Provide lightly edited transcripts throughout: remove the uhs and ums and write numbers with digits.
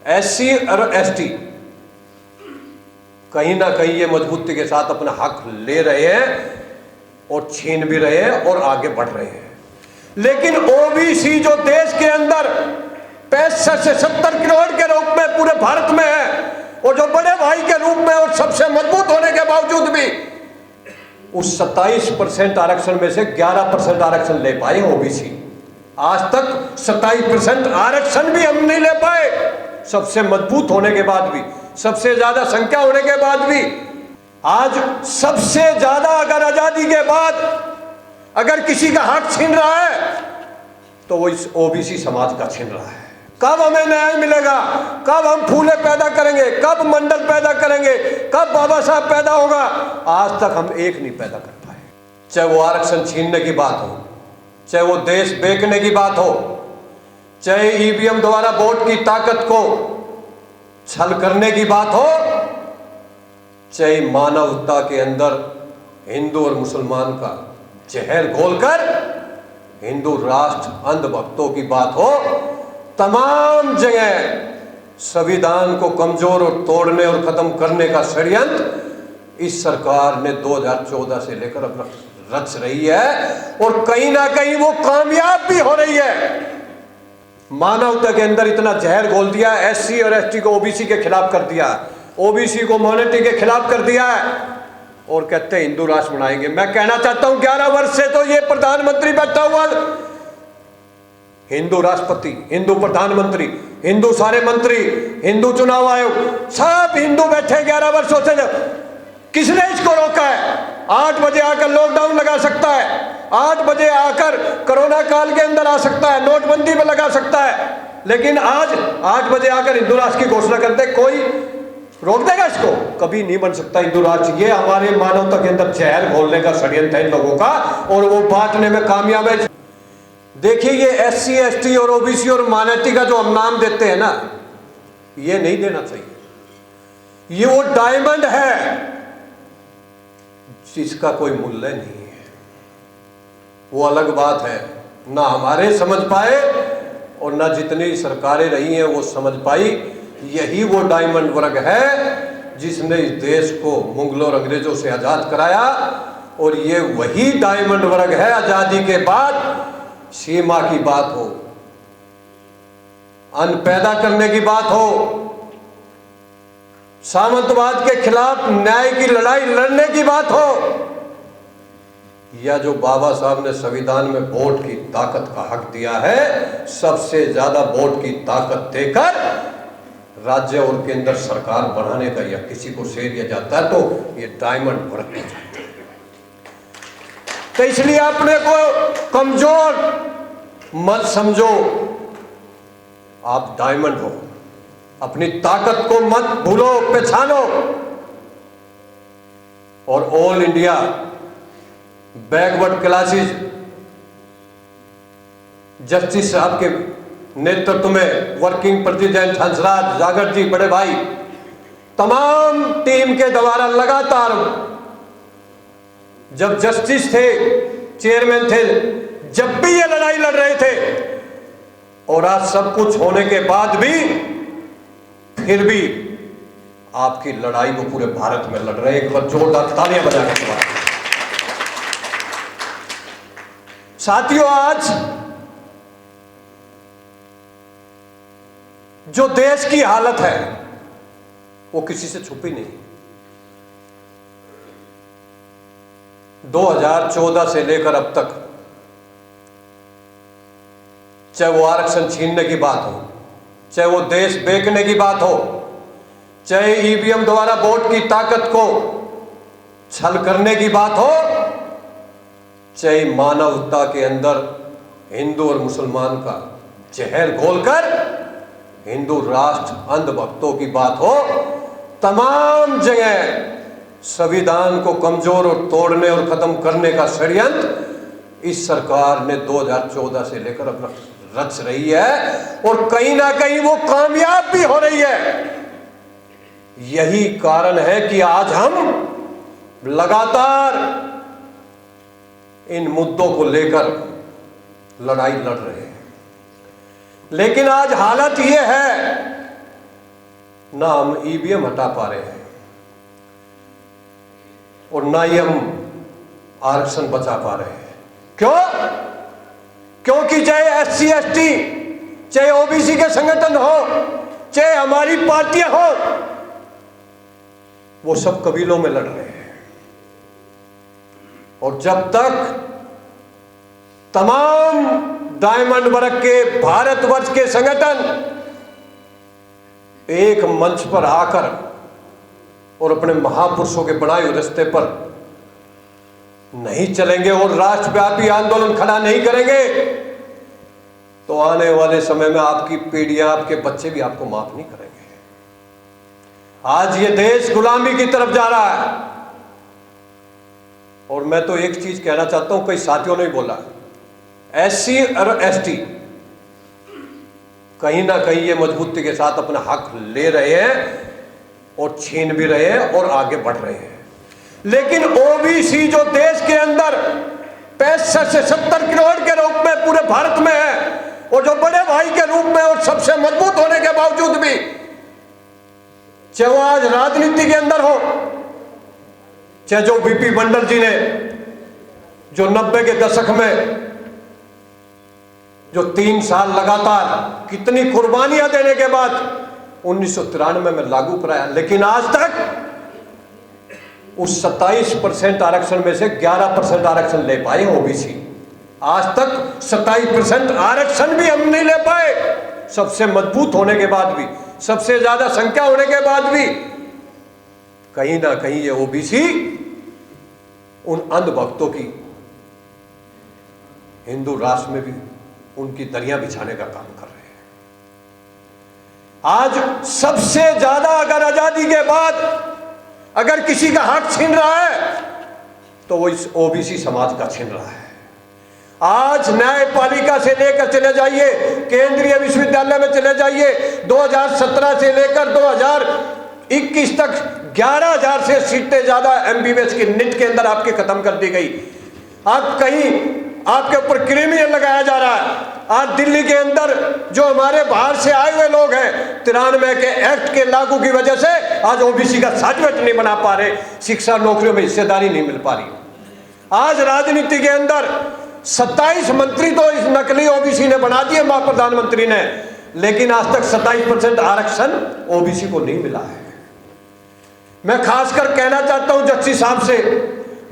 SC और ST कहीं ना कहीं ये मजबूती के साथ अपना हक ले रहे हैं और छीन भी रहे हैं और आगे बढ़ रहे हैं। लेकिन ओबीसी जो देश के अंदर 65 से 70 करोड़ के रूप में पूरे भारत में है और जो बड़े भाई के रूप में और सबसे मजबूत होने के बावजूद भी उस 27% आरक्षण में से 11% आरक्षण ले पाए ओबीसी। आज तक 27% आरक्षण भी हम नहीं ले पाए, सबसे मजबूत होने के बाद भी, सबसे ज्यादा संख्या होने के बाद भी। आज सबसे ज्यादा अगर आजादी के बाद अगर किसी का हक छीन रहा है तो वो इस ओबीसी समाज का छीन रहा है। कब हमें न्याय मिलेगा, कब हम फूले पैदा करेंगे, कब मंडल पैदा करेंगे, कब बाबा साहब पैदा होगा, आज तक हम एक नहीं पैदा कर पाए। चाहे वो आरक्षण छीनने की बात हो, चाहे वो देश बेचने की बात हो, चाहे ईवीएम द्वारा वोट की ताकत को छल करने की बात हो, चाहे मानवता के अंदर हिंदू और मुसलमान का जहर घोलकर हिंदू राष्ट्र अंधभक्तों की बात हो, तमाम जगह संविधान को कमजोर और तोड़ने और खत्म करने का षड्यंत्र इस सरकार ने 2014 से लेकर अपना रच रही है और कहीं ना कहीं वो कामयाब भी हो रही है। मानवता के अंदर इतना जहर घोल दिया, एससी और एसटी को ओबीसी के खिलाफ कर दिया, ओबीसी को माइनॉरिटी के खिलाफ कर दिया है और कहते हैं हिंदू राष्ट्र बनाएंगे। मैं कहना चाहता हूं 11 वर्ष से तो ये प्रधानमंत्री बैठा हुआ, हिंदू राष्ट्रपति, हिंदू प्रधानमंत्री, हिंदू सारे मंत्री, हिंदू चुनाव आयोग, सब हिंदू बैठे 11 वर्षों से। किसने इसको रोका है? 8 बजे आकर लॉकडाउन लगा सकता है, 8 बजे आकर कोरोना काल के अंदर आ सकता है, नोटबंदी में लगा सकता है, लेकिन आज 8 बजे आकर हिंदू राष्ट्र की घोषणा करते कोई रोक देगा इसको? कभी नहीं बन सकता हिंदू राष्ट्र। ये हमारे मानवता के अंदर जहर घोलने का षड्यंत्र है इन लोगों का और वो बांटने में कामयाब है। देखिए ये एससी एसटी और ओबीसी और माइनॉरिटी का जो हम नाम देते हैं ना, ये नहीं देना चाहिए। ये वो डायमंड है जिसका कोई मूल्य नहीं है, वो अलग बात है। ना हमारे समझ पाए और ना जितनी सरकारें रही हैं वो समझ पाई। यही वो डायमंड वर्ग है जिसने इस देश को मुगलों और अंग्रेजों से आजाद कराया और ये वही डायमंड वर्ग है आजादी के बाद सीमा की बात हो, अन्न पैदा करने की बात हो, सामंतवाद के खिलाफ न्याय की लड़ाई लड़ने की बात हो, या जो बाबा साहब ने संविधान में वोट की ताकत का हक दिया है, सबसे ज्यादा वोट की ताकत देकर राज्य और केंद्र सरकार बनाने का या किसी को श्रेय दिया जाता है तो ये डायमंड वर्ग हो जाता है। तो इसलिए अपने को कमजोर मत समझो, आप डायमंड हो, अपनी ताकत को मत भूलो, पहचानो। और all India backward classes justice साहब के नेतृत्व में वर्किंग प्रेसिडेंट हंसराज जागर जी, बड़े भाई, तमाम टीम के द्वारा लगातार जब जस्टिस थे, चेयरमैन थे, जब भी ये लड़ाई लड़ रहे थे और आज सब कुछ होने के बाद भी फिर भी आपकी लड़ाई वो पूरे भारत में लड़ रहे हैं। एक बार जोरदार तालियां बजाने के बाद। साथियों, आज जो देश की हालत है वो किसी से छुपी नहीं। 2014 से लेकर अब तक, चाहे वो आरक्षण छीनने की बात हो, चाहे वो देश बेचने की बात हो, चाहे ईवीएम द्वारा वोट की ताकत को छल करने की बात हो, चाहे मानवता के अंदर हिंदू और मुसलमान का जहर घोलकर हिंदू राष्ट्र अंधभक्तों की बात हो, तमाम जगह संविधान को कमजोर और तोड़ने और खत्म करने का षड्यंत्र इस सरकार ने 2014 से लेकर अपना रच रही है और कहीं ना कहीं वो कामयाब भी हो रही है। यही कारण है कि आज हम लगातार इन मुद्दों को लेकर लड़ाई लड़ रहे हैं। लेकिन आज हालत यह है ना हम ईवीएम हटा पा रहे हैं और ना ही हम आरक्षण बचा पा रहे हैं। क्यों? क्योंकि चाहे एससी एसटी, चाहे ओबीसी के संगठन हो, चाहे हमारी पार्टियां हो, वो सब कबीलों में लड़ रहे हैं। और जब तक तमाम डायमंड वर्ग के भारतवर्ष के संगठन एक मंच पर आकर और अपने महापुरुषों के बनाए हुए रास्ते पर नहीं चलेंगे और राष्ट्रव्यापी आंदोलन खड़ा नहीं करेंगे, तो आने वाले समय में आपकी पीढ़ियां, आपके बच्चे भी आपको माफ नहीं करेंगे। आज ये देश गुलामी की तरफ जा रहा है। और मैं तो एक चीज कहना चाहता हूं, कई साथियों ने बोला, एससी और एसटी कहीं ना कहीं ये मजबूती के साथ अपना हक ले रहे हैं और छीन भी रहे हैं और आगे बढ़ रहे हैं। लेकिन ओबीसी जो देश के अंदर 65 से 70 करोड़ के रूप में पूरे भारत में है और जो बड़े भाई के रूप में और सबसे मजबूत होने के बावजूद भी, चाहे वो आज राजनीति के अंदर हो, चाहे जो बीपी मंडल जी ने जो 90 के दशक में जो 3 साल लगातार कितनी कुर्बानियां देने के बाद 1993 में लागू कराया, लेकिन आज तक उस 27% आरक्षण में से 11% आरक्षण ले पाए ओबीसी। आज तक 27% आरक्षण भी हम नहीं ले पाए, सबसे मजबूत होने के बाद भी, सबसे ज्यादा संख्या होने के बाद भी। कहीं ना कहीं ये ओबीसी उन अंधभक्तों की हिंदू राष्ट्र में भी उनकी दरिया बिछाने का काम कर रहे हैं। आज सबसे ज्यादा अगर आजादी के बाद अगर किसी का हक छीन रहा है तो वो इस ओबीसी समाज का छीन रहा है। आज न्यायपालिका से लेकर चले जाइए, केंद्रीय विश्वविद्यालय में चले जाइए, 2017 से लेकर 2021 तक 11,000 से सीटें ज्यादा एमबीबीएस की नीट के अंदर आपके खत्म कर दी गई। अब कहीं आपके ऊपर क्रिमिनल लगाया जा रहा है। आज दिल्ली के अंदर जो हमारे बाहर से आए हुए लोग हैं, 93 के एक्ट के लागू की वजह से आज ओबीसी का सर्टिफिकेट नहीं बना पा रहे, शिक्षा नौकरियों में हिस्सेदारी नहीं मिल पा रही। आज राजनीति के अंदर 27 मंत्री तो इस नकली ओबीसी ने बना दिए, मां प्रधानमंत्री ने, लेकिन आज तक 27% आरक्षण ओबीसी को नहीं मिला है। मैं खासकर कहना चाहता हूं जस्टिस साहब से,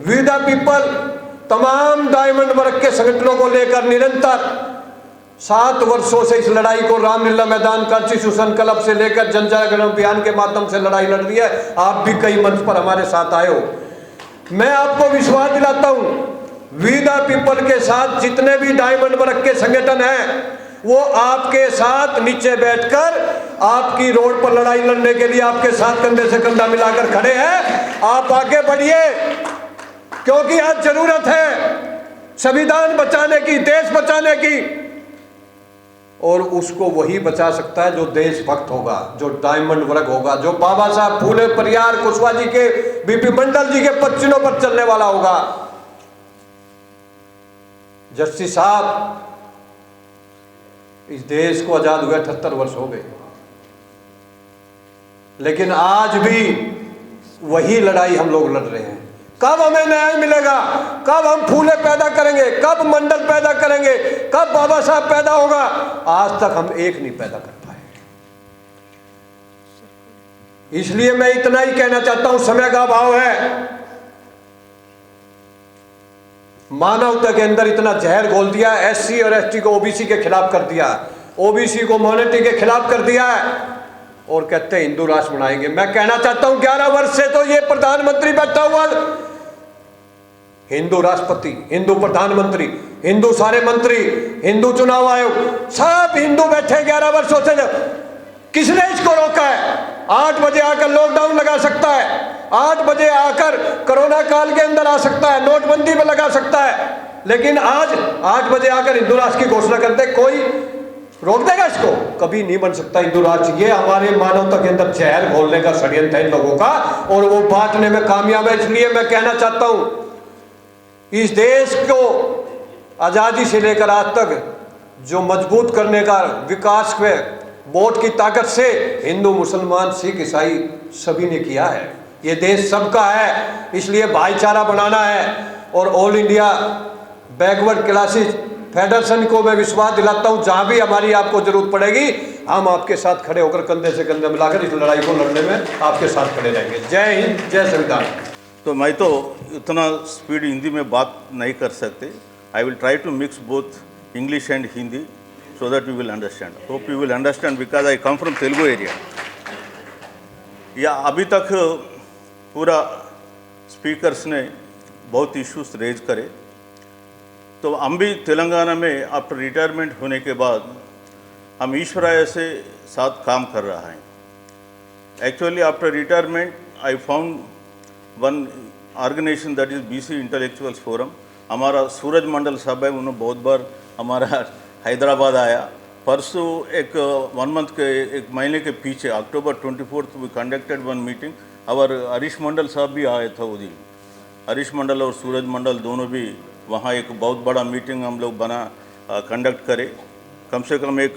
वी द पीपल तमाम डायमंड वर्ग के संगठनों को लेकर निरंतर 7 वर्षों से इस लड़ाई को रामलीला मैदान, कॉन्स्टिट्यूशन क्लब से लेकर जन जागरण अभियान के माध्यम से लड़ाई लड़ रही है। आप भी कई मंच पर हमारे साथ आए हो। मैं आपको विश्वास दिलाता हूं, वी द पीपल के साथ जितने भी डायमंड वर्ग के संगठन हैं वो आपके साथ नीचे बैठकर आपकी रोड पर लड़ाई लड़ने के लिए आपके साथ कंधे से कंधा मिलाकर खड़े हैं। आप आगे बढ़िए, क्योंकि आज जरूरत है संविधान बचाने की, देश बचाने की, और उसको वही बचा सकता है जो देशभक्त होगा, जो डायमंड वर्ग होगा, जो बाबा साहब फूले परियार कुशवाहा जी के, बीपी मंडल जी के पच्चीनों पर चलने वाला होगा। जस्टिस साहब, इस देश को आजाद हुए 78 वर्ष हो गए, लेकिन आज भी वही लड़ाई हम लोग लड़ रहे हैं। कब हमें न्याय मिलेगा, कब हम फूले पैदा करेंगे, कब मंडल पैदा करेंगे, कब बाबा साहब पैदा होगा, आज तक हम एक नहीं पैदा कर पाए। इसलिए मैं इतना ही कहना चाहता हूं, समय का अभाव है। मानवता के अंदर इतना जहर घोल दिया, एससी और एसटी को ओबीसी के खिलाफ कर दिया, ओबीसी को माइनॉरिटी के खिलाफ कर दिया है, और कहते हैं हिंदू राष्ट्र बनाएंगे। मैं कहना चाहता हूं 11 वर्ष से तो ये प्रधानमंत्री बैठा हुआ, हिंदू राष्ट्रपति, हिंदू प्रधानमंत्री, हिंदू सारे मंत्री, हिंदू चुनाव आयोग, सब हिंदू बैठे 11 वर्षों से। किसने इसको रोका है? 8 बजे आकर लॉकडाउन लगा सकता है, 8 बजे आकर कोरोना काल के अंदर आ सकता है, नोटबंदी में लगा सकता है, लेकिन आज 8 बजे आकर हिंदू राष्ट्र की घोषणा करते, कोई रोक देगा इसको? कभी नहीं बन सकता हिंदू राष्ट्र। ये हमारे मानवता के अंदर जहर घोलने का षड्यंत्र है इन लोगों का, और वो बांटने में कामयाब है। इसलिए मैं कहना चाहता हूं, इस देश को आजादी से लेकर आज तक जो मजबूत करने का, विकास में वोट की ताकत से हिंदू मुसलमान सिख ईसाई सभी ने किया है। ये देश सबका है, इसलिए भाईचारा बनाना है। और all India backward classes federation को मैं विश्वास दिलाता हूं, जहां भी हमारी आपको जरूरत पड़ेगी हम आपके साथ खड़े होकर कंधे से कंधे मिलाकर इस लड़ाई को लड़ने में आपके साथ खड़े रहेंगे। जय हिंद, जय संविधान। तो मैं तो इतना स्पीड हिंदी में बात नहीं कर सकते। I will try to mix both English and Hindi so that you will understand. Hope you will understand because I come from Telugu area. या अभी तक पूरा स्पीकर्स ने बहुत इश्यूज रेज करे, तो हम भी तेलंगाना में आफ्टर रिटायरमेंट होने के बाद हम ईश्वराय से साथ काम कर रहा है। Actually after retirement I found one organisation that is BC intellectuals forum. हमारा सूरज मंडल साहब है, उन्होंने बहुत बार हमारा हैदराबाद आया। परसों एक 1 मंथ के, एक महीने के पीछे अक्टूबर 24 वी कंडक्टेड वन मीटिंग। और हरीश मंडल साहब भी आए थे वो दिन। हरीश मंडल और सूरज मंडल दोनों भी वहाँ एक बहुत बड़ा मीटिंग हम लोग कंडक्ट करे। कम से कम एक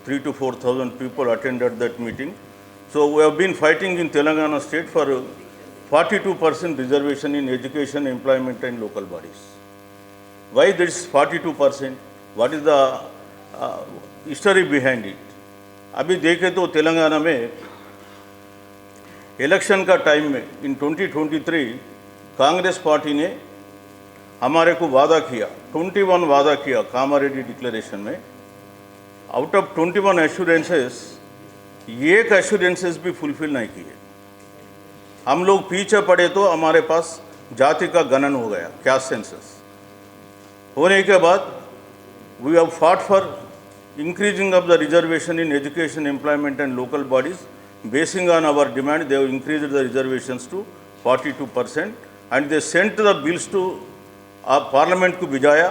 3,000 to 4,000 people attended that meeting. So we have been fighting in Telangana state for 42% reservation in education, employment and local bodies. Why this 42%? What is the history behind it? अभी देखें तो तेलंगाना में इलेक्शन का टाइम में इन 2023 Congress party ने हमारे को वादा किया, 21 वादा किया कामारेड्डी डिक्लेरेशन में। आउट ऑफ 21 एश्योरेंसेस एक एश्योरेंसेस भी फुलफिल नहीं किए। हम लोग पीछे पड़े तो हमारे पास जाति का गणन हो गया, कैस्ट सेंसस होने के बाद we have fought for increasing of the reservation in education, employment and local bodies. Basing on our demand, they have increased the reservations to 42% and they sent the bills to parliament को भिजाया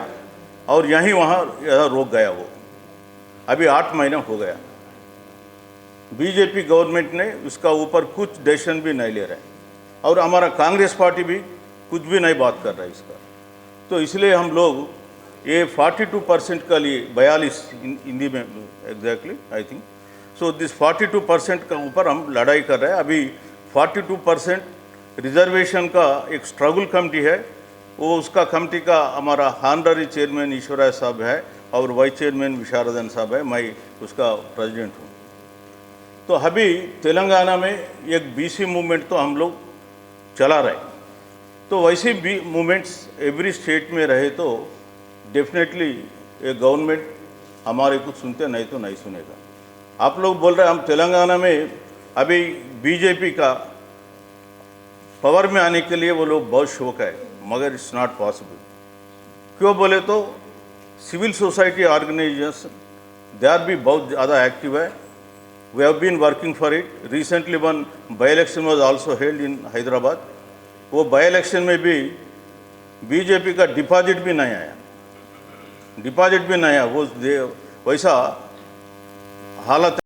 और यहीं वहाँ रोक गया वो। अभी 8 महीना हो गया। बीजेपी गवर्नमेंट ने उसका ऊपर कुछ डिसीजन भी नहीं ले रहा है और हमारा कांग्रेस पार्टी भी कुछ भी नहीं बात कर रहा है इसका। तो इसलिए हम लोग ये 42% का लिए 42 हिंदी में exactly I think. So this 42% का ऊपर हम लड़ाई कर रहे हैं। अभी 42% रिजर्वेशन का एक स्ट्रगल कमेटी है, वो उसका कमेटी का हमारा ऑनररी चेयरमैन ईश्वराय साहब है और वाइस चेयरमैन विशारदन साहब है, मैं उसका प्रेसिडेंट हूँ। तो अभी तेलंगाना में एक BC मूवमेंट तो हम लोग चला रहे, तो वैसे भी मूवमेंट्स एवरी स्टेट में रहे तो डेफिनेटली ये गवर्नमेंट हमारे कुछ सुनते नहीं तो नहीं सुनेगा। आप लोग बोल रहे हैं हम तेलंगाना में अभी बीजेपी का पावर में आने के लिए वो लोग बहुत शौक है, मगर इट्स नॉट पॉसिबल। क्यों बोले तो civil society organisation they are भी बहुत ज़्यादा एक्टिव है। We have been working for it. Recently one by election was also held in Hyderabad. वो बाई इलेक्शन में भी बीजेपी का डिपॉजिट भी नहीं आया, डिपॉजिट भी नहीं आया। वो वैसा हालत